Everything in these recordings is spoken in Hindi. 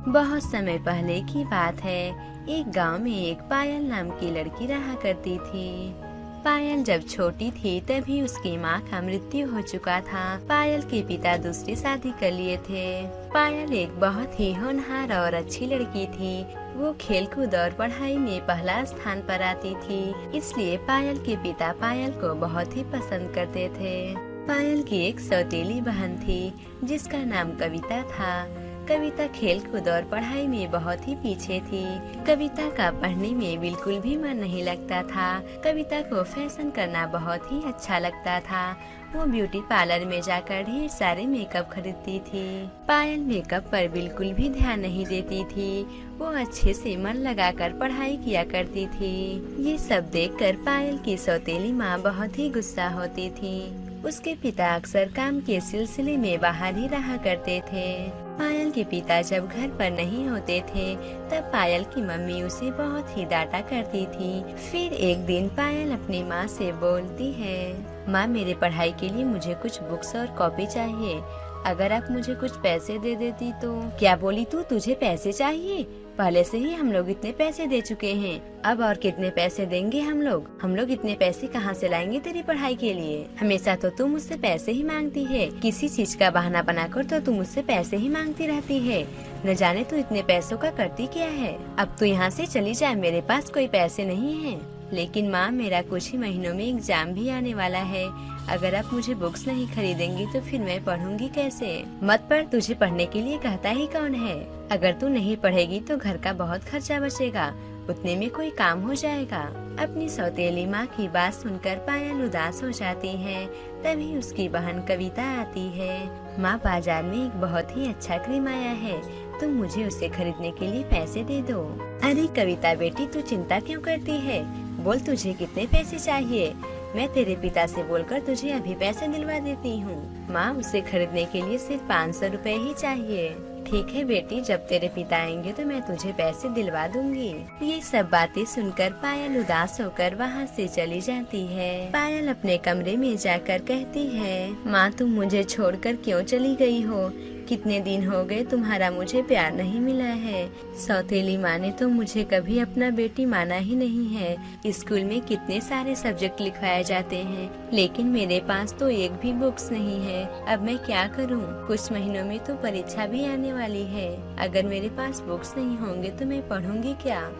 बहुत समय पहले की बात है। एक गांव में एक पायल नाम की लड़की रहा करती थी। पायल जब छोटी थी तभी उसकी माँ का मृत्यु हो चुका था। पायल के पिता दूसरी शादी कर लिए थे। पायल एक बहुत ही होनहार और अच्छी लड़की थी। वो खेलकूद और पढ़ाई में पहला स्थान पर आती थी, इसलिए पायल के पिता पायल को बहुत ही पसंद करते थे। पायल की एक सौतेली बहन थी जिसका नाम कविता था। कविता खेलकूद और पढ़ाई में बहुत ही पीछे थी। कविता का पढ़ने में बिल्कुल भी मन नहीं लगता था। कविता को फैशन करना बहुत ही अच्छा लगता था। वो ब्यूटी पार्लर में जाकर ढेर सारे मेकअप खरीदती थी। पायल मेकअप पर बिल्कुल भी ध्यान नहीं देती थी। वो अच्छे से मन लगाकर पढ़ाई किया करती थी। ये सब देखकर पायल की सौतेली माँ बहुत ही गुस्सा होती थी। उसके पिता अक्सर काम के सिलसिले में बाहर ही रहा करते थे। पायल के पिता जब घर पर नहीं होते थे तब पायल की मम्मी उसे बहुत ही डांटा करती थी। फिर एक दिन पायल अपनी माँ से बोलती है, माँ मेरे पढ़ाई के लिए मुझे कुछ बुक्स और कॉपी चाहिए। अगर आप मुझे कुछ पैसे दे देती तो। क्या बोली तू? तुझे पैसे चाहिए? पहले से ही हम लोग इतने पैसे दे चुके हैं, अब और कितने पैसे देंगे हम लोग इतने पैसे कहाँ से लाएंगे तेरी पढ़ाई के लिए? हमेशा तो तू मुझसे पैसे ही मांगती है। किसी चीज का बहाना बनाकर तो तू मुझसे पैसे ही मांगती रहती है। न जाने तू इतने पैसों का करती क्या है। अब तू यहाँ से चली जाए, मेरे पास कोई पैसे नहीं है। लेकिन माँ मेरा कुछ ही महीनों में एग्जाम भी आने वाला है। अगर आप मुझे बुक्स नहीं खरीदेंगी तो फिर मैं पढ़ूंगी कैसे? मत पढ़, तुझे पढ़ने के लिए कहता ही कौन है? अगर तू नहीं पढ़ेगी तो घर का बहुत खर्चा बचेगा, उतने में कोई काम हो जाएगा। अपनी सौतेली माँ की बात सुनकर पायल उदास हो जाती है। तभी उसकी बहन कविता आती है। माँ बाजार में एक बहुत ही अच्छा क्रीम आया है, तुम मुझे उसे खरीदने के लिए पैसे दे दो। अरे कविता बेटी, तू चिंता क्यों करती है? बोल तुझे कितने पैसे चाहिए? मैं तेरे पिता से बोलकर तुझे अभी पैसे दिलवा देती हूँ। माँ उसे खरीदने के लिए सिर्फ 500 रुपए ही चाहिए। ठीक है बेटी, जब तेरे पिता आएंगे तो मैं तुझे पैसे दिलवा दूंगी। ये सब बातें सुनकर पायल उदास होकर वहाँ से चली जाती है। पायल अपने कमरे में जाकर कहती है, माँ तुम मुझे छोड़कर क्यों चली गई हो? कितने दिन हो गए तुम्हारा मुझे प्यार नहीं मिला है। सौतेली माँ ने तो मुझे कभी अपना बेटी माना ही नहीं है। स्कूल में कितने सारे सब्जेक्ट लिखवाए जाते हैं, लेकिन मेरे पास तो एक भी बुक्स नहीं है। अब मैं क्या करूँ? कुछ महीनों में तो परीक्षा भी आने वाली है। अगर मेरे पास बुक्स नहीं होंगे तो मैं पढ़ूंगी क्या?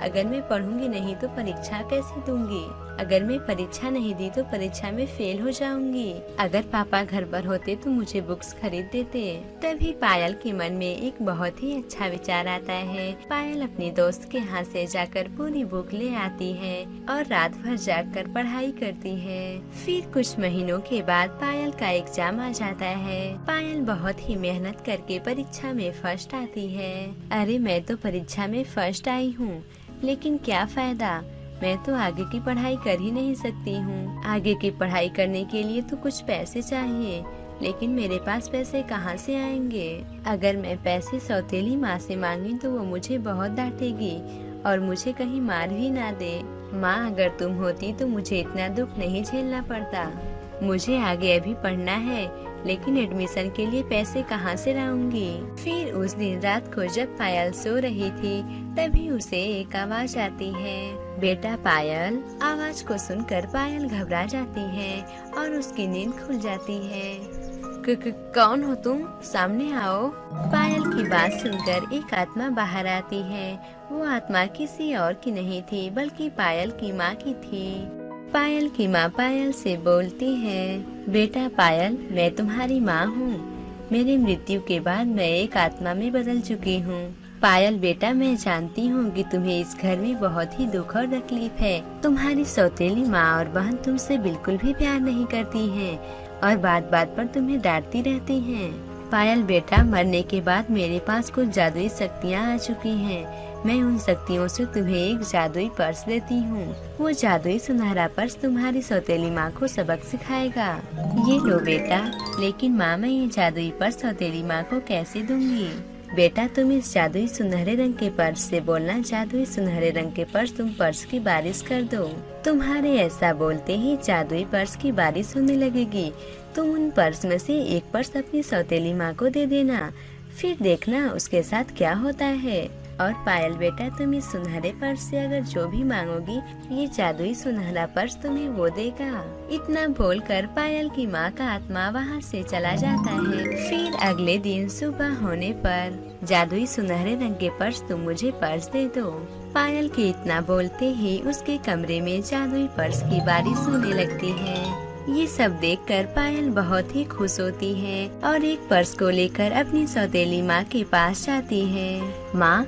अगर मैं पढ़ूंगी नहीं तो परीक्षा कैसे दूंगी? अगर मैं परीक्षा नहीं दी तो परीक्षा में फेल हो जाऊंगी। अगर पापा घर पर होते तो मुझे बुक्स खरीद देते। तभी पायल के मन में एक बहुत ही अच्छा विचार आता है। पायल अपने दोस्त के यहाँ से जाकर पूरी बुक ले आती है और रात भर जाकर पढ़ाई करती है। फिर कुछ महीनों के बाद पायल का एग्जाम आ जाता है। पायल बहुत ही मेहनत करके परीक्षा में फर्स्ट आती है। अरे मैं तो परीक्षा में फर्स्ट आई हूँ, लेकिन क्या फायदा, मैं तो आगे की पढ़ाई कर ही नहीं सकती हूँ। आगे की पढ़ाई करने के लिए तो कुछ पैसे चाहिए, लेकिन मेरे पास पैसे कहाँ से आएंगे? अगर मैं पैसे सौतेली माँ से मांगी तो वो मुझे बहुत डांटेगी और मुझे कहीं मार भी ना दे। माँ अगर तुम होती तो मुझे इतना दुख नहीं झेलना पड़ता। मुझे आगे अभी पढ़ना है, लेकिन एडमिशन के लिए पैसे कहाँ से लाऊंगी? फिर उस दिन रात को जब पायल सो रही थी तभी उसे एक आवाज आती है, बेटा पायल। आवाज को सुनकर पायल घबरा जाती है और उसकी नींद खुल जाती है। कौन हो तुम? सामने आओ। पायल की बात सुनकर एक आत्मा बाहर आती है। वो आत्मा किसी और की नहीं थी बल्कि पायल की माँ की थी। पायल की माँ पायल से बोलती है, बेटा पायल, मैं तुम्हारी माँ हूँ। मेरी मृत्यु के बाद मैं एक आत्मा में बदल चुकी हूँ। पायल बेटा, मैं जानती हूँ कि तुम्हें इस घर में बहुत ही दुख और तकलीफ है। तुम्हारी सौतेली माँ और बहन तुमसे बिल्कुल भी प्यार नहीं करती हैं और बात बात पर तुम्हें डांटती रहती हैं। पायल बेटा, मरने के बाद मेरे पास कुछ जादुई शक्तियाँ आ चुकी हैं। मैं उन शक्तियों से तुम्हें एक जादुई पर्स देती हूँ। वो जादुई सुनहरा पर्स तुम्हारी सौतेली माँ को सबक सिखाएगा। ये लो बेटा। लेकिन माँ, मैं ये जादुई पर्स सौतेली माँ को कैसे दूंगी? बेटा, तुम इस जादुई सुनहरे रंग के पर्स से बोलना, जादुई सुनहरे रंग के पर्स, तुम पर्स की बारिश कर दो। तुम्हारे ऐसा बोलते ही जादुई पर्स की बारिश होने लगेगी। तुम उन पर्स में से एक पर्स अपनी सौतेली माँ को दे देना। फिर देखना उसके साथ क्या होता है। और पायल बेटा, तुम इस सुनहरे पर्स से अगर जो भी मांगोगी, ये जादुई सुनहरा पर्स तुम्हें वो देगा। इतना बोलकर पायल की माँ का आत्मा वहाँ से चला जाता है। फिर अगले दिन सुबह होने पर, जादुई सुनहरे रंग के पर्स, तुम मुझे पर्स दे दो। पायल के इतना बोलते ही उसके कमरे में जादुई पर्स की बारिश होने लगती है। ये सब देखकर पायल बहुत ही खुश होती है और एक पर्स को लेकर अपनी सौतेली माँ के पास जाती है। माँ,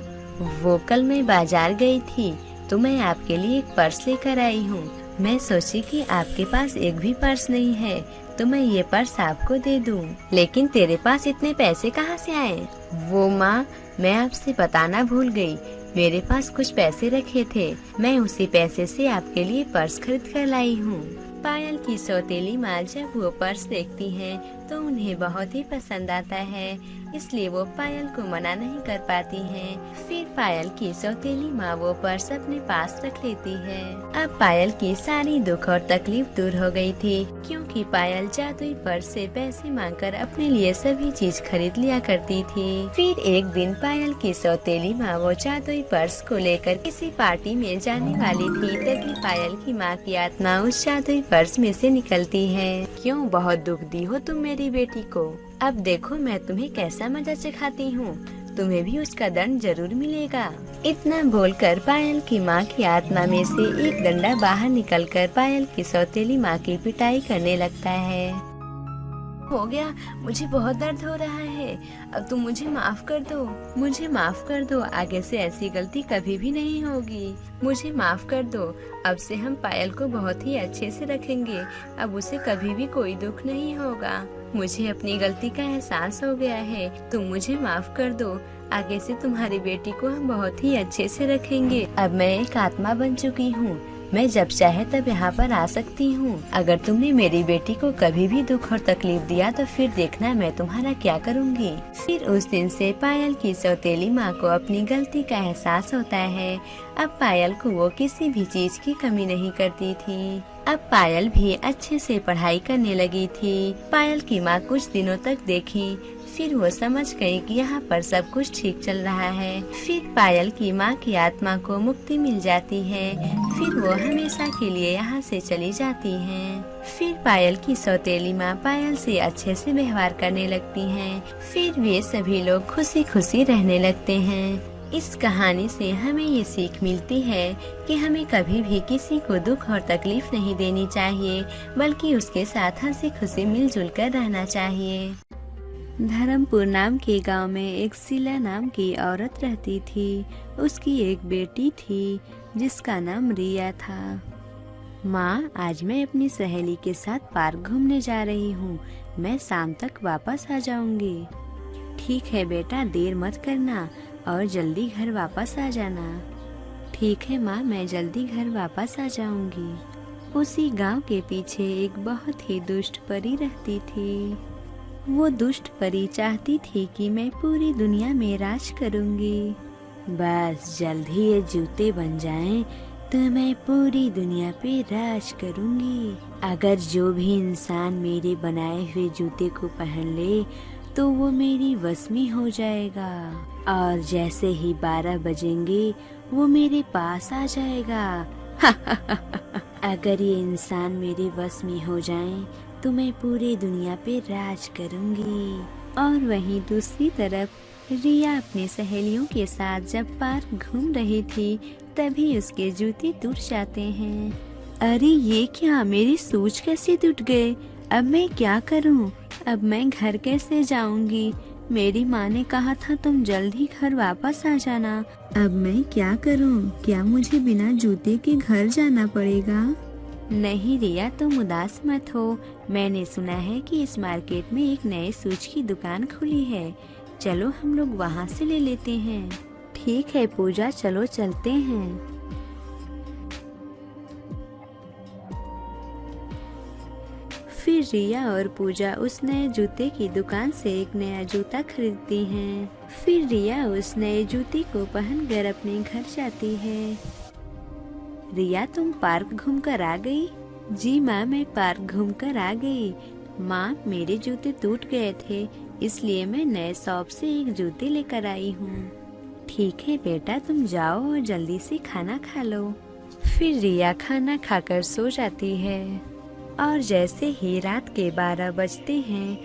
वो कल मैं बाजार गई थी तो मैं आपके लिए एक पर्स लेकर आई हूँ। मैं सोची कि आपके पास एक भी पर्स नहीं है तो मैं ये पर्स आपको दे दूँ। लेकिन तेरे पास इतने पैसे कहाँ से आए? वो माँ, मैं आपसे बताना भूल गई। मेरे पास कुछ पैसे रखे थे, मैं उसी पैसे से आपके लिए पर्स खरीद कर लाई हूँ। पायल की सौतेली माँ जब वो पर्स देखती हैं तो उन्हें बहुत ही पसंद आता है, इसलिए वो पायल को मना नहीं कर पाती हैं। फिर पायल की सौतेली माँ वो पर्स अपने पास रख लेती है। अब पायल की सारी दुख और तकलीफ दूर हो गई थी, क्योंकि पायल जादुई पर्स से पैसे मांगकर अपने लिए सभी चीज खरीद लिया करती थी। फिर एक दिन पायल की सौतेली माँ वो जादुई पर्स को लेकर किसी पार्टी में जाने वाली थी, तभी पायल की माँ की आत्मा उस जादुई पर्स में से निकलती है। क्यों बहुत दुख दी हो तुम मेरी बेटी को? अब देखो मैं तुम्हें कैसा मजा सिखाती हूँ, तुम्हें भी उसका दंड जरूर मिलेगा। इतना बोलकर पायल की माँ की आत्मा में से एक डंडा बाहर निकलकर पायल की सौतेली माँ की पिटाई करने लगता है। हो गया, मुझे बहुत दर्द हो रहा है, अब तुम मुझे माफ कर दो, मुझे माफ कर दो, आगे से ऐसी गलती कभी भी नहीं होगी, मुझे माफ कर दो। अब से हम पायल को बहुत ही अच्छे से रखेंगे, अब उसे कभी भी कोई दुख नहीं होगा। मुझे अपनी गलती का एहसास हो गया है, तुम मुझे माफ कर दो, आगे से तुम्हारी बेटी को हम बहुत ही अच्छे से रखेंगे। अब मैं एक आत्मा बन चुकी हूँ, मैं जब चाहे तब यहाँ पर आ सकती हूँ। अगर तुमने मेरी बेटी को कभी भी दुख और तकलीफ दिया तो फिर देखना मैं तुम्हारा क्या करूँगी। फिर उस दिन से पायल की सौतेली माँ को अपनी गलती का एहसास होता है। अब पायल को वो किसी भी चीज की कमी नहीं करती थी। अब पायल भी अच्छे से पढ़ाई करने लगी थी। पायल की माँ कुछ दिनों तक देखी, फिर वो समझ गई कि यहाँ पर सब कुछ ठीक चल रहा है। फिर पायल की माँ की आत्मा को मुक्ति मिल जाती है, फिर वो हमेशा के लिए यहाँ से चली जाती हैं। फिर पायल की सौतेली माँ पायल से अच्छे से व्यवहार करने लगती हैं। फिर वे सभी लोग खुशी खुशी रहने लगते हैं। इस कहानी से हमें ये सीख मिलती है कि हमें कभी भी किसी को दुख और तकलीफ नहीं देनी चाहिए, बल्कि उसके साथ हंसी खुशी मिलजुल कर रहना चाहिए। धर्मपुर नाम के गांव में एक शीला नाम की औरत रहती थी। उसकी एक बेटी थी जिसका नाम रिया था। माँ, आज मैं अपनी सहेली के साथ पार्क घूमने जा रही हूँ, मैं शाम तक वापस आ जाऊंगी। ठीक है बेटा, देर मत करना और जल्दी घर वापस आ जाना। ठीक है माँ, मैं जल्दी घर वापस आ जाऊंगी। उसी गांव के पीछे एक बहुत ही दुष्ट परी रहती थी। वो दुष्ट परी चाहती थी कि मैं पूरी दुनिया में राज करूंगी। बस जल्द ही ये जूते बन जाएं तो मैं पूरी दुनिया पे राज करूंगी। अगर जो भी इंसान मेरे बनाए हुए जूते को पहन ले तो वो मेरी वश में हो जाएगा, और जैसे ही 12 बजेंगे वो मेरे पास आ जाएगा। अगर ये इंसान मेरे वश में हो जाएं तो मैं पूरी दुनिया पे राज करूंगी। और वहीं दूसरी तरफ रिया अपनी सहेलियों के साथ जब पार्क घूम रही थी तभी उसके जूते टूट जाते हैं। अरे ये क्या, मेरी शूज कैसे टूट गए? अब मैं क्या करूं? अब मैं घर कैसे जाऊंगी? मेरी माँ ने कहा था तुम जल्द ही घर वापस आ जाना। अब मैं क्या करूं? क्या मुझे बिना जूते के घर जाना पड़ेगा? नहीं रिया, तुम उदास मत हो। मैंने सुना है कि इस मार्केट में एक नए शूज की दुकान खुली है, चलो हम लोग वहाँ से ले लेते हैं। ठीक है पूजा, चलो चलते हैं। फिर रिया और पूजा उस नए जूते की दुकान से एक नया जूता खरीदती हैं। फिर रिया उस नए जूते को पहनकर अपने घर जाती है। रिया, तुम पार्क घूमकर आ गई? जी माँ, मैं पार्क घूमकर आ गई। माँ, मेरे जूते टूट गए थे, इसलिए मैं नए शॉप से एक जूते लेकर आई हूँ। ठीक है बेटा, तुम जाओ और जल्दी से खाना खा लो। फिर रिया खाना खाकर सो जाती है और जैसे ही रात के 12 बजते हैं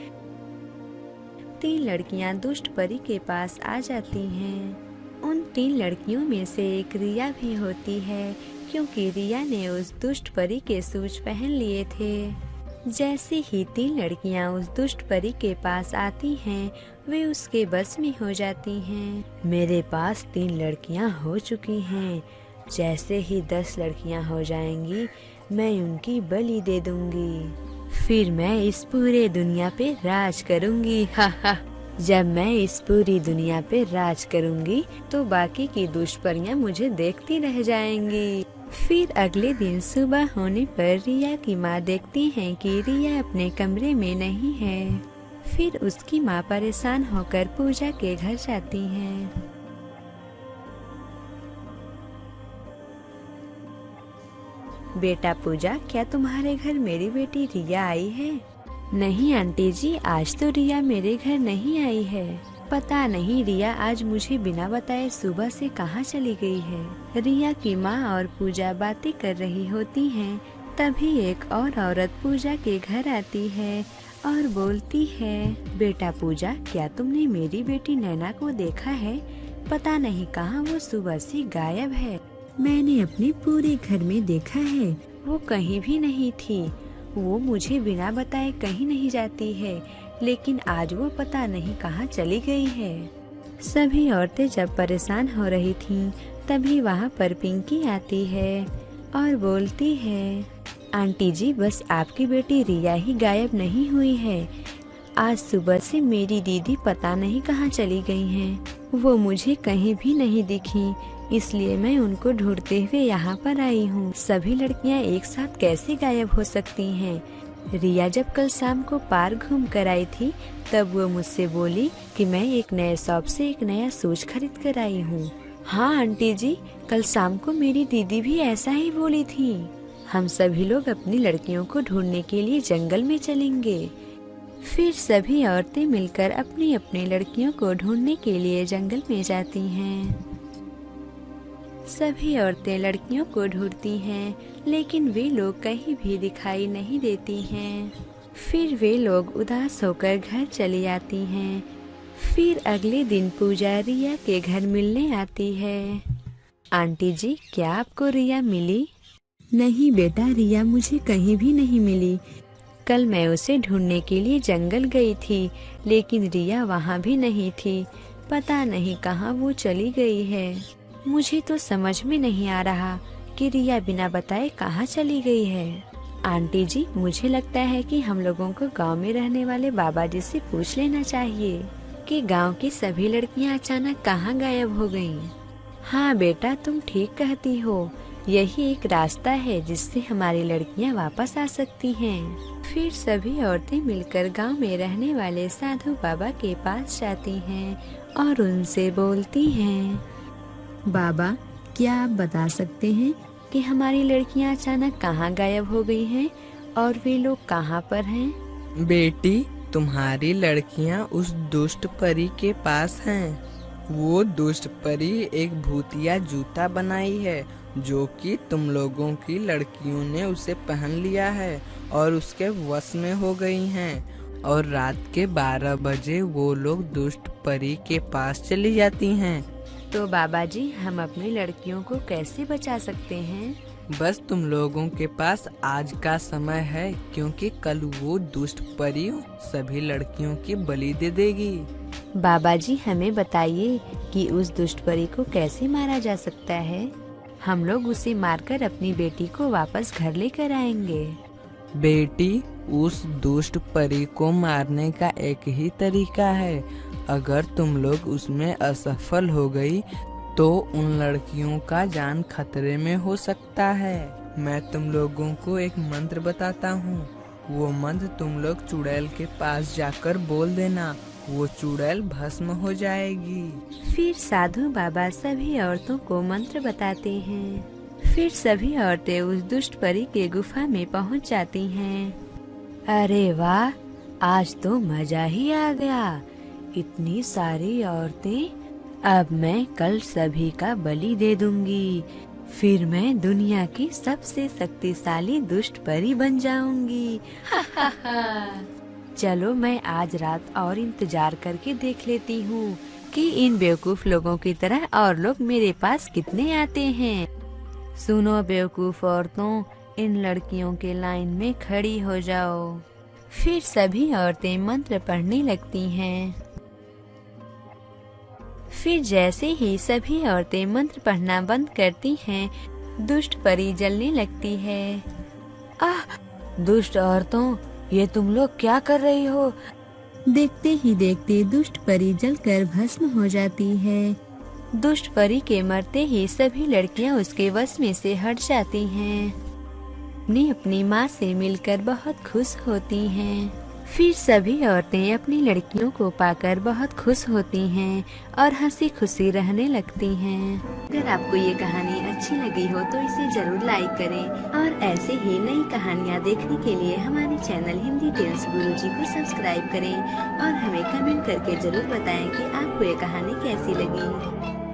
3 लड़कियां दुष्ट परी के पास आ जाती हैं। उन 3 लड़कियों में से एक रिया भी होती है, क्योंकि रिया ने उस दुष्ट परी के शूज पहन लिए थे। जैसे ही 3 लड़कियां उस दुष्ट परी के पास आती हैं, वे उसके बस में हो जाती हैं। मेरे पास 3 लड़कियां हो चुकी हैं। जैसे ही 10 लड़कियां हो जाएंगी, मैं उनकी बलि दे दूंगी। फिर मैं इस पूरे दुनिया पे राज करूंगी। हा हा। जब मैं इस पूरी दुनिया पे राज करूंगी, तो बाकी की दुष्ट परियां मुझे देखती रह जाएंगी। फिर अगले दिन सुबह होने पर रिया की माँ देखती है कि रिया अपने कमरे में नहीं है। फिर उसकी माँ परेशान होकर पूजा के घर जाती है। बेटा पूजा, क्या तुम्हारे घर मेरी बेटी रिया आई है? नहीं आंटी जी, आज तो रिया मेरे घर नहीं आई है। पता नहीं रिया आज मुझे बिना बताए सुबह से कहाँ चली गई है। रिया की माँ और पूजा बातें कर रही होती हैं। तभी एक और औरत पूजा के घर आती है और बोलती है, बेटा पूजा, क्या तुमने मेरी बेटी नैना को देखा है? पता नहीं कहाँ वो सुबह से गायब है। मैंने अपने पूरे घर में देखा है, वो कहीं भी नहीं थी। वो मुझे बिना बताए कहीं नहीं जाती है, लेकिन आज वो पता नहीं कहाँ चली गई है। सभी औरतें जब परेशान हो रही थीं, तभी वहाँ पर पिंकी आती है और बोलती है, आंटी जी, बस आपकी बेटी रिया ही गायब नहीं हुई है। आज सुबह से मेरी दीदी पता नहीं कहाँ चली गई हैं। वो मुझे कहीं भी नहीं दिखी, इसलिए मैं उनको ढूंढते हुए यहाँ पर आई हूँ। सभी लड़कियाँ एक साथ कैसे गायब हो सकती हैं? रिया जब कल शाम को पार्क घूम कर आई थी, तब वो मुझसे बोली कि मैं एक नए शॉप से एक नया शूज खरीद कर आई हूँ। हाँ आंटी जी, कल शाम को मेरी दीदी भी ऐसा ही बोली थी। हम सभी लोग अपनी लड़कियों को ढूंढने के लिए जंगल में चलेंगे। फिर सभी औरतें मिलकर अपनी अपनी लड़कियों को ढूंढने के लिए जंगल में जाती हैं। सभी औरतें लड़कियों को ढूंढती हैं, लेकिन वे लोग कहीं भी दिखाई नहीं देती हैं। फिर वे लोग उदास होकर घर चली आती हैं। फिर अगले दिन पूजा रिया के घर मिलने आती है। आंटी जी, क्या आपको रिया मिली? नहीं बेटा, रिया मुझे कहीं भी नहीं मिली। कल मैं उसे ढूंढने के लिए जंगल गई थी, लेकिन रिया वहाँ भी नहीं थी। पता नहीं कहाँ वो चली गई है। मुझे तो समझ में नहीं आ रहा कि रिया बिना बताए कहाँ चली गई है। आंटी जी, मुझे लगता है कि हम लोगों को गांव में रहने वाले बाबा जी से पूछ लेना चाहिए कि गांव की सभी लड़कियां अचानक कहाँ गायब हो गईं। हाँ बेटा, तुम ठीक कहती हो। यही एक रास्ता है जिससे हमारी लड़कियां वापस आ सकती हैं। फिर सभी औरतें मिलकर गांव में रहने वाले साधु बाबा के पास जाती हैं और उनसे बोलती हैं, बाबा, क्या आप बता सकते हैं कि हमारी लड़कियां अचानक कहाँ गायब हो गई हैं और वे लोग कहाँ पर हैं? बेटी, तुम्हारी लड़कियां उस दुष्ट परी के पास हैं। वो दुष्ट परी एक भूतिया जूता बनाई है, जो कि तुम लोगों की लड़कियों ने उसे पहन लिया है और उसके वश में हो गई हैं। और रात के 12 बजे वो लोग दुष्ट परी के पास चली जाती हैं। तो बाबा जी, हम अपनी लड़कियों को कैसे बचा सकते हैं? बस तुम लोगों के पास आज का समय है, क्योंकि कल वो दुष्ट परी सभी लड़कियों की बलि दे देगी। बाबा जी, हमें बताइए कि उस दुष्ट परी को कैसे मारा जा सकता है। हम लोग उसे मारकर अपनी बेटी को वापस घर लेकर आएंगे। बेटी, उस दुष्ट परी को मारने का एक ही तरीका है। अगर तुम लोग उसमें असफल हो गई, तो उन लड़कियों का जान खतरे में हो सकता है। मैं तुम लोगों को एक मंत्र बताता हूँ। वो मंत्र तुम लोग चुड़ैल के पास जाकर बोल देना, वो चुड़ैल भस्म हो जाएगी। फिर साधु बाबा सभी औरतों को मंत्र बताते हैं। फिर सभी औरतें उस दुष्ट परी के गुफा में पहुंच जाती हैं। अरे वाह, आज तो मजा ही आ गया, इतनी सारी औरतें। अब मैं कल सभी का बलि दे दूंगी, फिर मैं दुनिया की सबसे शक्तिशाली दुष्ट परी बन जाऊंगी। चलो मैं आज रात और इंतजार करके देख लेती हूँ कि इन बेवकूफ लोगों की तरह और लोग मेरे पास कितने आते हैं। सुनो बेवकूफ औरतों, इन लड़कियों के लाइन में खड़ी हो जाओ। फिर सभी औरतें मंत्र पढ़ने लगती हैं। फिर जैसे ही सभी औरतें मंत्र पढ़ना बंद करती हैं, दुष्ट परी जलने लगती है। आह! दुष्ट औरतों, ये तुम लोग क्या कर रही हो? देखते ही देखते दुष्ट परी जलकर भस्म हो जाती है। दुष्ट परी के मरते ही सभी लड़कियां उसके वश में से हट जाती हैं। अपनी माँ से मिलकर बहुत खुश होती हैं। फिर सभी औरतें अपनी लड़कियों को पाकर बहुत खुश होती हैं और हंसी खुशी रहने लगती हैं। अगर आपको ये कहानी अच्छी लगी हो तो इसे जरूर लाइक करें और ऐसे ही नई कहानियाँ देखने के लिए हमारे चैनल हिंदी टेल्स गुरुजी को सब्सक्राइब करें और हमें कमेंट करके जरूर बताएं कि आपको ये कहानी कैसी लगी।